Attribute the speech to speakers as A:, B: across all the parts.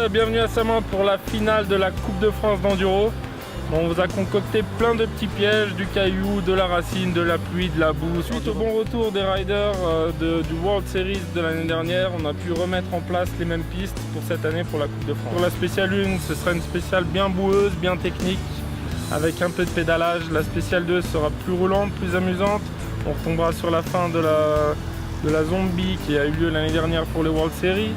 A: bienvenue à Samoin pour la finale de la Coupe de France d'Enduro. On vous a concocté plein de petits pièges, du caillou, de la racine, de la pluie, de la boue. Suite au bon retour des riders du World Series de l'année dernière, on a pu remettre en place les mêmes pistes pour cette année pour la Coupe de France. Pour la spéciale 1, ce sera une spéciale bien boueuse, bien technique, avec un peu de pédalage. La spéciale 2 sera plus roulante, plus amusante. On retombera sur la fin de la zombie qui a eu lieu l'année dernière pour les World Series.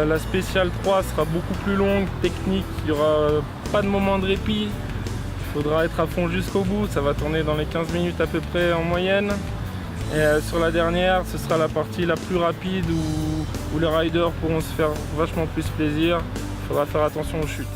A: La spéciale 3 sera beaucoup plus longue, technique, il n'y aura pas de moment de répit. Il faudra être à fond jusqu'au bout, ça va tourner dans les 15 minutes à peu près en moyenne. Et sur la dernière, ce sera la partie la plus rapide où les riders pourront se faire vachement plus plaisir. Il faudra faire attention aux chutes.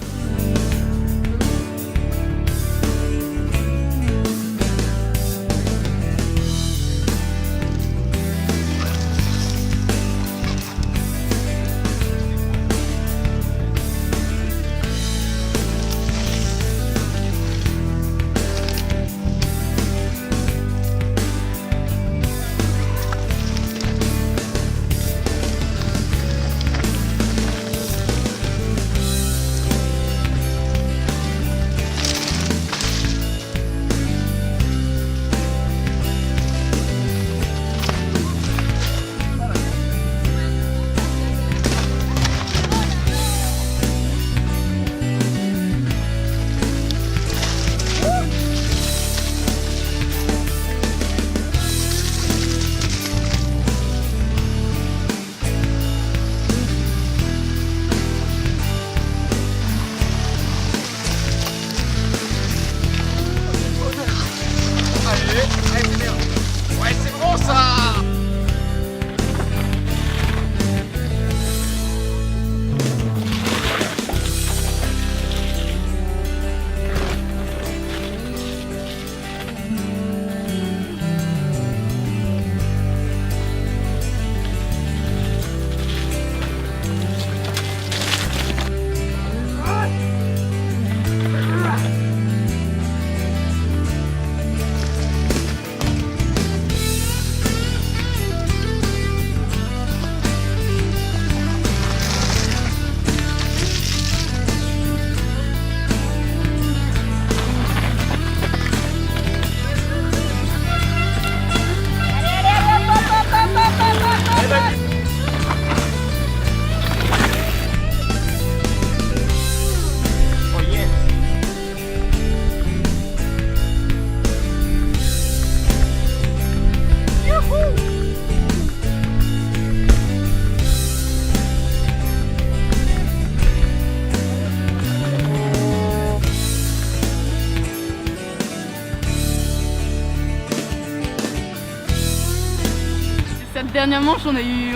B: Cette dernière manche, on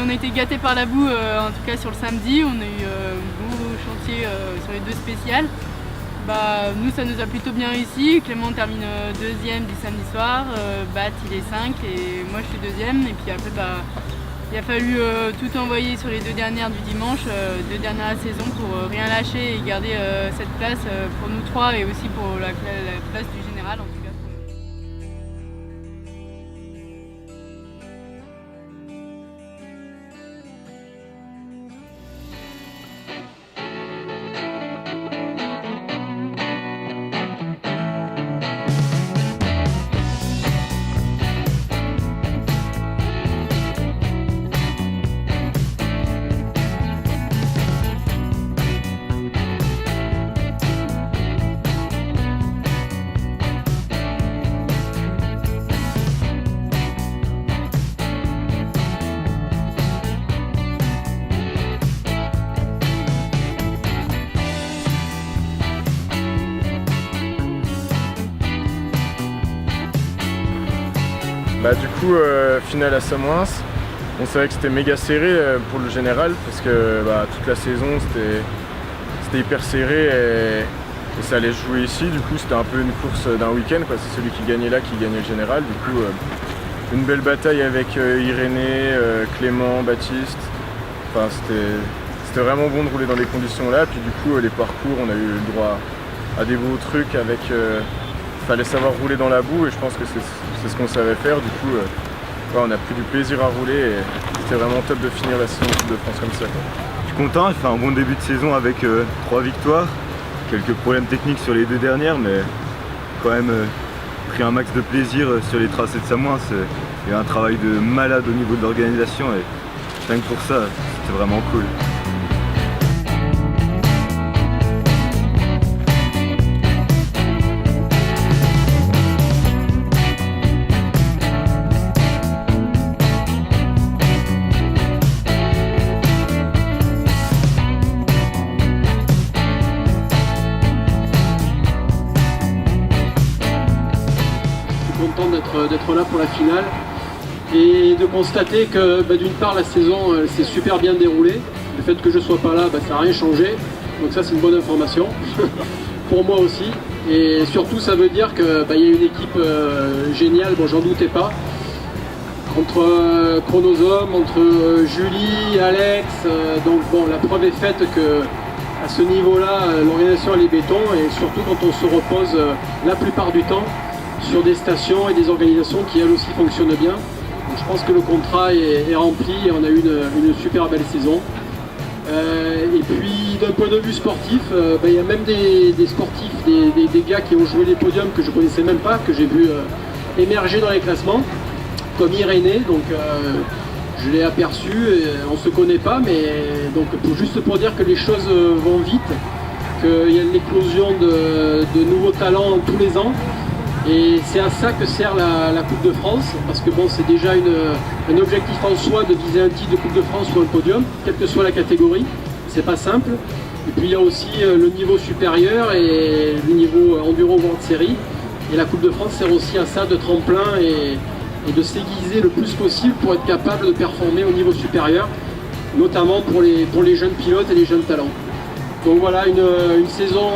B: a été gâtés par la boue, en tout cas sur le samedi. On a eu un beau chantier sur les deux spéciales. Nous, ça nous a plutôt bien réussi. Clément termine deuxième du samedi soir, Bat il est 5 et moi je suis deuxième. Et puis après, il a fallu tout envoyer sur les deux dernières du dimanche, deux dernières saisons pour rien lâcher et garder cette place pour nous trois et aussi pour la place du général en tout cas.
C: Du coup, finale à Samoins. On savait que c'était méga serré pour le général parce que toute la saison c'était hyper serré et ça allait se jouer ici. Du coup, c'était un peu une course d'un week-end. C'est celui qui gagnait là qui gagnait le général. Du coup, une belle bataille avec Irénée, Clément, Baptiste. Enfin, c'était vraiment bon de rouler dans des conditions là. Puis du coup, les parcours, on a eu le droit à des beaux trucs avec. Fallait savoir rouler dans la boue et je pense que c'est ce qu'on savait faire. Du coup, on a pris du plaisir à rouler et c'était vraiment top de finir la saison de Coupe de France comme ça.
D: content, j'ai fait un bon début de saison avec 3 victoires. Quelques problèmes techniques sur les 2 dernières, mais quand même pris un max de plaisir sur les tracés de Samoins. Il y a un travail de malade au niveau de l'organisation et rien que pour ça, c'était vraiment cool.
E: Content d'être là pour la finale et de constater que d'une part la saison s'est super bien déroulée. Le fait que je sois pas là, ça n'a rien changé, donc ça c'est une bonne information pour moi aussi, et surtout ça veut dire qu'il y a une équipe géniale, j'en doutais pas, entre Chronosome, entre Julie, Alex, donc la preuve est faite que à ce niveau là l'organisation elle est béton, et surtout quand on se repose la plupart du temps sur des stations et des organisations qui elles aussi fonctionnent bien. Donc, je pense que le contrat est rempli et on a eu une super belle saison. Et puis d'un point de vue sportif, il y a même des sportifs, des gars qui ont joué les podiums que je ne connaissais même pas, que j'ai vu émerger dans les classements, comme Irénée, donc je l'ai aperçu, on ne se connaît pas, mais donc juste pour dire que les choses vont vite, qu'il y a l'éclosion de nouveaux talents tous les ans. Et c'est à ça que sert la Coupe de France, parce que c'est déjà un objectif en soi de viser un titre de Coupe de France ou un podium, quelle que soit la catégorie, c'est pas simple. Et puis il y a aussi le niveau supérieur et le niveau Enduro World Series. Et la Coupe de France sert aussi à ça, de tremplin et de s'aiguiser le plus possible pour être capable de performer au niveau supérieur, notamment pour les jeunes pilotes et les jeunes talents. Donc voilà, une saison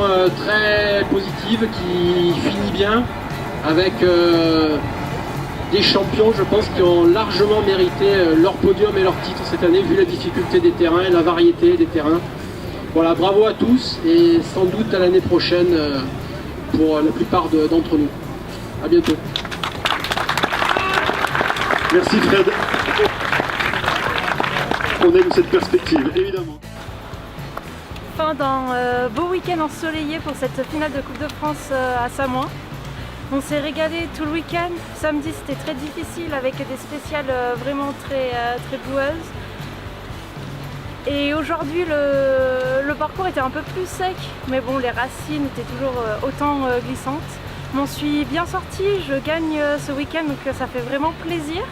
E: très positive qui finit bien, avec des champions, je pense, qui ont largement mérité leur podium et leur titre cette année, vu la difficulté des terrains, la variété des terrains. Voilà, bravo à tous, et sans doute à l'année prochaine pour la plupart d'entre nous. À bientôt.
F: Merci Fred. On aime cette perspective, évidemment.
G: Fin d'un beau week-end ensoleillé pour cette finale de Coupe de France à Samoins. On s'est régalé tout le week-end. Samedi c'était très difficile avec des spéciales vraiment très boueuses. Et aujourd'hui le parcours était un peu plus sec, mais bon, les racines étaient toujours autant glissantes. Je m'en suis bien sortie, je gagne ce week-end, donc ça fait vraiment plaisir.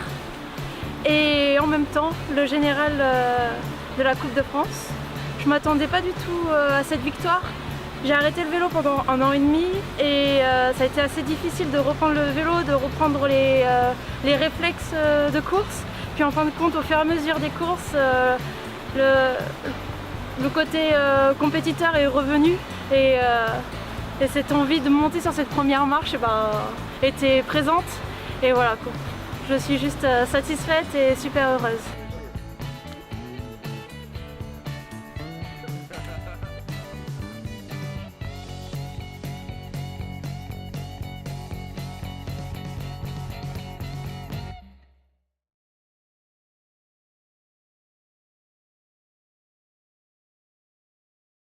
G: Et en même temps, le général de la Coupe de France. Je ne m'attendais pas du tout à cette victoire. J'ai arrêté le vélo pendant 1 an et demi et ça a été assez difficile de reprendre le vélo, de reprendre les réflexes de course. Puis en fin de compte, au fur et à mesure des courses, le côté compétiteur est revenu et cette envie de monter sur cette première marche était présente. Et voilà, je suis juste satisfaite et super heureuse.